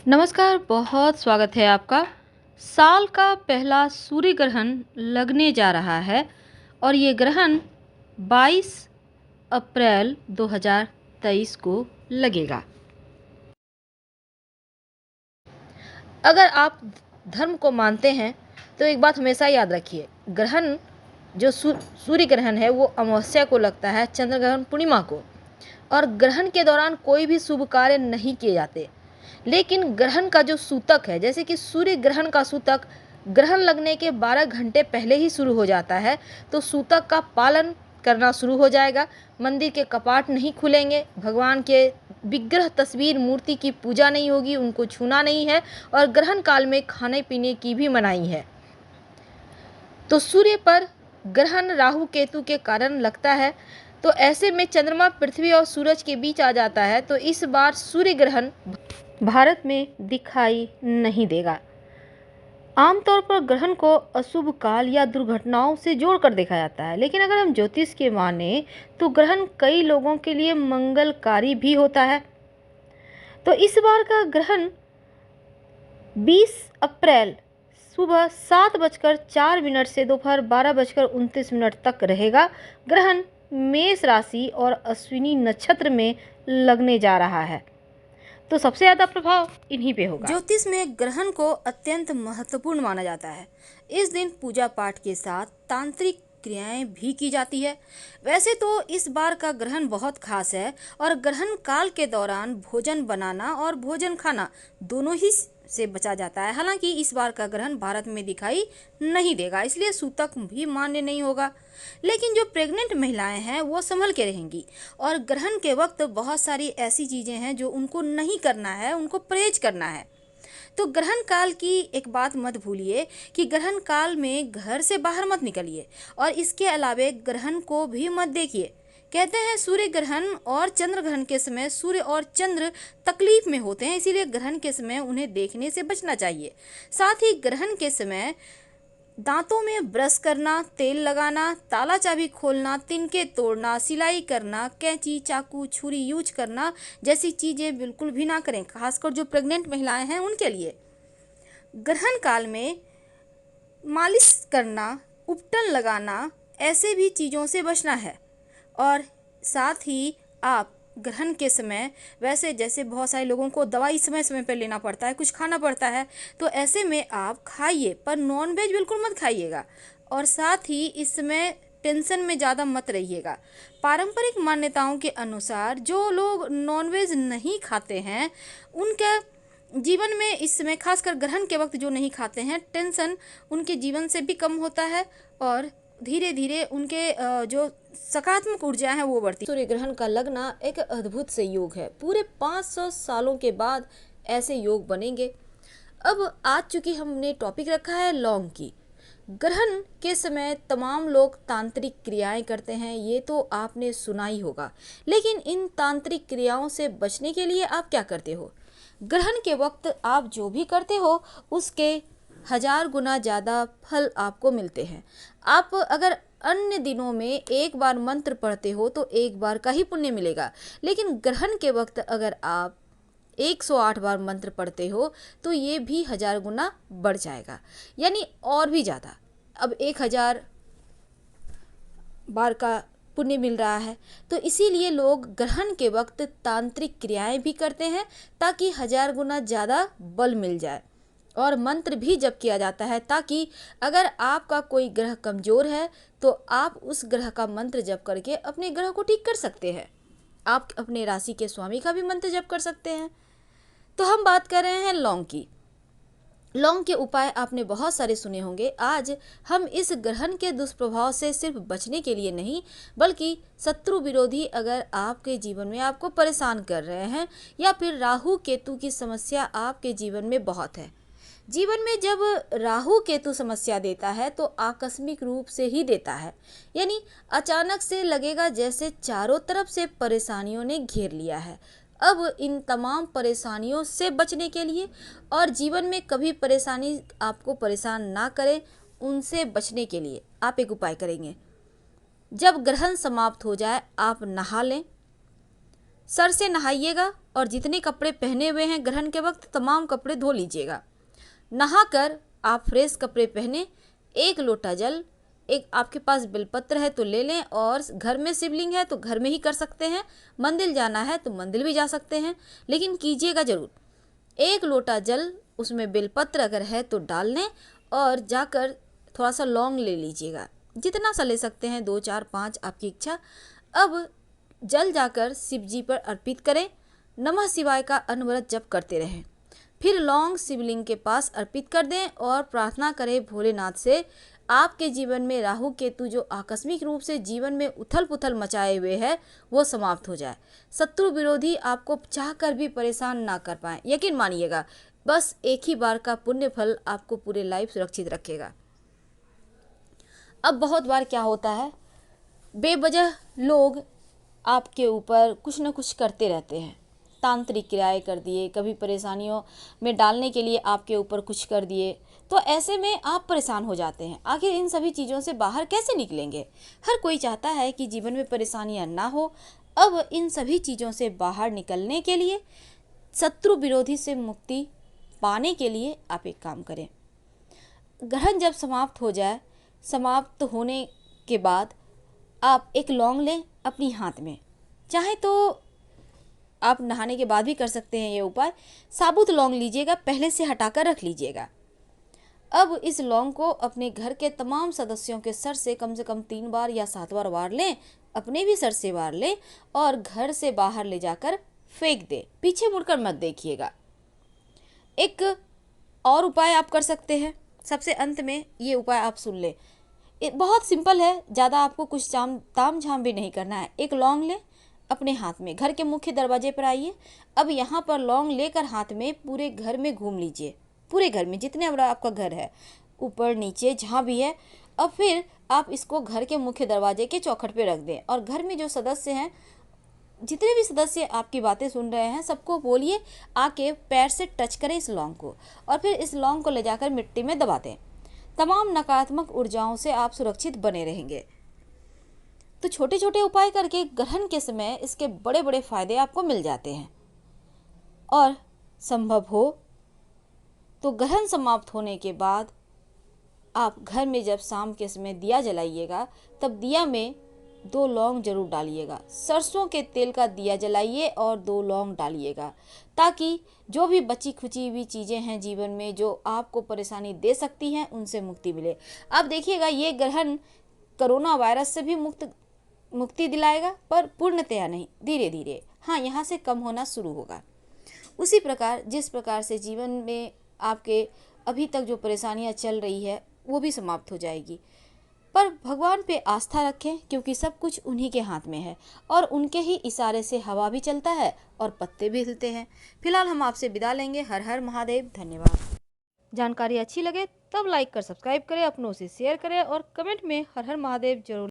नमस्कार, बहुत स्वागत है आपका। साल का पहला सूर्य ग्रहण लगने जा रहा है और ये ग्रहण 22 अप्रैल 2023 को लगेगा। अगर आप धर्म को मानते हैं तो एक बात हमेशा याद रखिए, ग्रहण जो सूर्य ग्रहण है वो अमावस्या को लगता है, चंद्र ग्रहण पूर्णिमा को। और ग्रहण के दौरान कोई भी शुभ कार्य नहीं किए जाते। लेकिन ग्रहण का जो सूतक है, जैसे कि सूर्य ग्रहण का सूतक ग्रहण लगने के 12 घंटे पहले ही शुरू हो जाता है, तो सूतक का पालन करना शुरू हो जाएगा। मंदिर के कपाट नहीं खुलेंगे, भगवान के विग्रह तस्वीर मूर्ति की पूजा नहीं होगी, उनको छूना नहीं है। और ग्रहण काल में खाने पीने की भी मनाही है। तो सूर्य पर ग्रहण राहु केतु के कारण लगता है, तो ऐसे में चंद्रमा पृथ्वी और सूरज के बीच आ जाता है। तो इस बार सूर्य ग्रहण भारत में दिखाई नहीं देगा। आमतौर पर ग्रहण को अशुभ काल या दुर्घटनाओं से जोड़कर देखा जाता है, लेकिन अगर हम ज्योतिष के माने तो ग्रहण कई लोगों के लिए मंगलकारी भी होता है। तो इस बार का ग्रहण 20 अप्रैल सुबह 7:04 से दोपहर 12:29 तक रहेगा। ग्रहण मेष राशि और अश्विनी नक्षत्र में लगने जा रहा है, तो सबसे ज़्यादा प्रभाव इन्हीं पे होगा। ज्योतिष में ग्रहण को अत्यंत महत्वपूर्ण माना जाता है। इस दिन पूजा पाठ के साथ तांत्रिक क्रियाएं भी की जाती है। वैसे तो इस बार का ग्रहण बहुत खास है और ग्रहण काल के दौरान भोजन बनाना और भोजन खाना दोनों ही से बचा जाता है। हालांकि इस बार का ग्रहण भारत में दिखाई नहीं देगा, इसलिए सूतक भी मान्य नहीं होगा। लेकिन जो प्रेग्नेंट महिलाएं हैं वो संभल के रहेंगी। और ग्रहण के वक्त बहुत सारी ऐसी चीज़ें हैं जो उनको नहीं करना है, उनको परहेज करना है। तो ग्रहण काल की एक बात मत भूलिए कि ग्रहण काल में घर से बाहर मत निकलिए और इसके अलावे ग्रहण को भी मत देखिए। कहते हैं सूर्य ग्रहण और चंद्र ग्रहण के समय सूर्य और चंद्र तकलीफ में होते हैं, इसीलिए ग्रहण के समय उन्हें देखने से बचना चाहिए। साथ ही ग्रहण के समय दांतों में ब्रश करना, तेल लगाना, ताला चाबी खोलना, तिनके तोड़ना, सिलाई करना, कैंची चाकू छुरी यूज करना जैसी चीज़ें बिल्कुल भी ना करें, खासकर जो प्रेग्नेंट महिलाएं हैं उनके लिए। ग्रहण काल में मालिश करना, उपटन लगाना, ऐसे भी चीज़ों से बचना है। और साथ ही आप ग्रहण के समय, वैसे जैसे बहुत सारे लोगों को दवाई समय समय पर लेना पड़ता है, कुछ खाना पड़ता है, तो ऐसे में आप खाइए पर नॉनवेज बिल्कुल मत खाइएगा। और साथ ही इस समय टेंशन में ज़्यादा मत रहिएगा। पारंपरिक मान्यताओं के अनुसार जो लोग नॉनवेज नहीं खाते हैं उनके जीवन में इस समय, खासकर ग्रहण के वक्त जो नहीं खाते हैं, टेंशन उनके जीवन से भी कम होता है और धीरे धीरे उनके जो सकारात्मक ऊर्जा है वो बढ़ती। सूर्य ग्रहण का लगना एक अद्भुत से योग है। पूरे 500 सालों के बाद ऐसे योग बनेंगे। अब आज चूंकि हमने टॉपिक रखा है लौंग की, ग्रहण के समय तमाम लोग तांत्रिक क्रियाएं करते हैं, ये तो आपने सुना ही होगा। लेकिन इन तांत्रिक क्रियाओं से बचने के लिए आप क्या करते हो? ग्रहण के वक्त आप जो भी करते हो उसके 1000 गुना ज़्यादा फल आपको मिलते हैं। आप अगर अन्य दिनों में एक बार मंत्र पढ़ते हो तो एक बार का ही पुण्य मिलेगा, लेकिन ग्रहण के वक्त अगर आप 108 बार मंत्र पढ़ते हो तो ये भी 1000 गुना बढ़ जाएगा, यानी और भी ज़्यादा। अब 1000 बार का पुण्य मिल रहा है, तो इसीलिए लोग ग्रहण के वक्त तांत्रिक क्रियाएं भी करते हैं ताकि 1000 गुना ज़्यादा बल मिल जाए। और मंत्र भी जप किया जाता है ताकि अगर आपका कोई ग्रह कमज़ोर है तो आप उस ग्रह का मंत्र जप करके अपने ग्रह को ठीक कर सकते हैं। आप अपने राशि के स्वामी का भी मंत्र जप कर सकते हैं। तो हम बात कर रहे हैं लौंग की। लौंग के उपाय आपने बहुत सारे सुने होंगे। आज हम इस ग्रहण के दुष्प्रभाव से सिर्फ बचने के लिए नहीं, बल्कि शत्रु विरोधी अगर आपके जीवन में आपको परेशान कर रहे हैं या फिर राहु केतु की समस्या आपके जीवन में बहुत है। जीवन में जब राहु केतु समस्या देता है तो आकस्मिक रूप से ही देता है, यानी अचानक से लगेगा जैसे चारों तरफ से परेशानियों ने घेर लिया है। अब इन तमाम परेशानियों से बचने के लिए और जीवन में कभी परेशानी आपको परेशान ना करे, उनसे बचने के लिए आप एक उपाय करेंगे। जब ग्रहण समाप्त हो जाए आप नहा लें, सर से नहाइएगा और जितने कपड़े पहने हुए हैं ग्रहण के वक्त तमाम कपड़े धो लीजिएगा। नहाकर आप फ्रेश कपड़े पहने, 1 लोटा जल, एक आपके पास बेलपत्र है तो ले लें, और घर में शिवलिंग है तो घर में ही कर सकते हैं, मंदिर जाना है तो मंदिर भी जा सकते हैं, लेकिन कीजिएगा ज़रूर। 1 लोटा जल, उसमें बेलपत्र अगर है तो डाल लें, और जाकर थोड़ा सा लौंग ले लीजिएगा, जितना सा ले सकते हैं, 2 4 5 आपकी इच्छा। अब जल जाकर शिव जी पर अर्पित करें, नमः शिवाय का अनवरत जप करते रहें। फिर लौंग शिवलिंग के पास अर्पित कर दें और प्रार्थना करें भोलेनाथ से, आपके जीवन में राहु केतु जो आकस्मिक रूप से जीवन में उथल पुथल मचाए हुए हैं वो समाप्त हो जाए। शत्रु विरोधी आपको चाहकर भी परेशान ना कर पाए। यकीन मानिएगा, बस एक ही बार का पुण्य फल आपको पूरे लाइफ सुरक्षित रखेगा। अब बहुत बार क्या होता है, बेवजह लोग आपके ऊपर कुछ न कुछ करते रहते हैं, तांत्रिक क्रियाएं कर दिए, कभी परेशानियों में डालने के लिए आपके ऊपर कुछ कर दिए, तो ऐसे में आप परेशान हो जाते हैं। आखिर इन सभी चीज़ों से बाहर कैसे निकलेंगे? हर कोई चाहता है कि जीवन में परेशानियां ना हो। अब इन सभी चीज़ों से बाहर निकलने के लिए, शत्रु विरोधी से मुक्ति पाने के लिए आप एक काम करें। ग्रहण जब समाप्त हो जाए, समाप्त होने के बाद आप एक लौंग लें अपनी हाथ में, चाहे तो आप नहाने के बाद भी कर सकते हैं ये उपाय। साबुत लौंग लीजिएगा, पहले से हटाकर रख लीजिएगा। अब इस लौंग को अपने घर के तमाम सदस्यों के सर से कम 3 बार या 7 बार वार लें, अपने भी सर से वार लें और घर से बाहर ले जाकर फेंक दें। पीछे मुड़कर मत देखिएगा। एक और उपाय आप कर सकते हैं, सबसे अंत में ये उपाय आप सुन लें। बहुत सिंपल है, ज़्यादा आपको कुछ ताम झाम भी नहीं करना है। एक लौंग लें अपने हाथ में, घर के मुख्य दरवाजे पर आइए। अब यहाँ पर लौंग लेकर हाथ में पूरे घर में घूम लीजिए, पूरे घर में जितने बड़ा आपका घर है, ऊपर नीचे जहाँ भी है। अब फिर आप इसको घर के मुख्य दरवाजे के चौखट पे रख दें, और घर में जो सदस्य हैं, जितने भी सदस्य आपकी बातें सुन रहे हैं, सबको बोलिए आके पैर से टच करें इस लौंग को, और फिर इस लौंग को ले जाकर मिट्टी में दबा दें। तमाम नकारात्मक ऊर्जाओं से आप सुरक्षित बने रहेंगे। तो छोटे छोटे उपाय करके ग्रहण के समय इसके बड़े बड़े फायदे आपको मिल जाते हैं। और संभव हो तो ग्रहण समाप्त होने के बाद आप घर में जब शाम के समय दिया जलाइएगा, तब दिया में 2 लौंग जरूर डालिएगा। सरसों के तेल का दिया जलाइए और 2 लौंग डालिएगा, ताकि जो भी बची खुची हुई चीज़ें हैं जीवन में जो आपको परेशानी दे सकती हैं, उनसे मुक्ति मिले। अब देखिएगा, ये ग्रहण कोरोना वायरस से भी मुक्ति दिलाएगा, पर पूर्णतया नहीं, धीरे धीरे। हाँ, यहाँ से कम होना शुरू होगा। उसी प्रकार जिस प्रकार से जीवन में आपके अभी तक जो परेशानियाँ चल रही है वो भी समाप्त हो जाएगी। पर भगवान पे आस्था रखें, क्योंकि सब कुछ उन्हीं के हाथ में है, और उनके ही इशारे से हवा भी चलता है और पत्ते भी हिलते हैं। फिलहाल हम आपसे विदा लेंगे। हर हर महादेव। धन्यवाद। जानकारी अच्छी लगे तब लाइक कर सब्सक्राइब करें, अपनों से शेयर करें और कमेंट में हर हर महादेव जरूर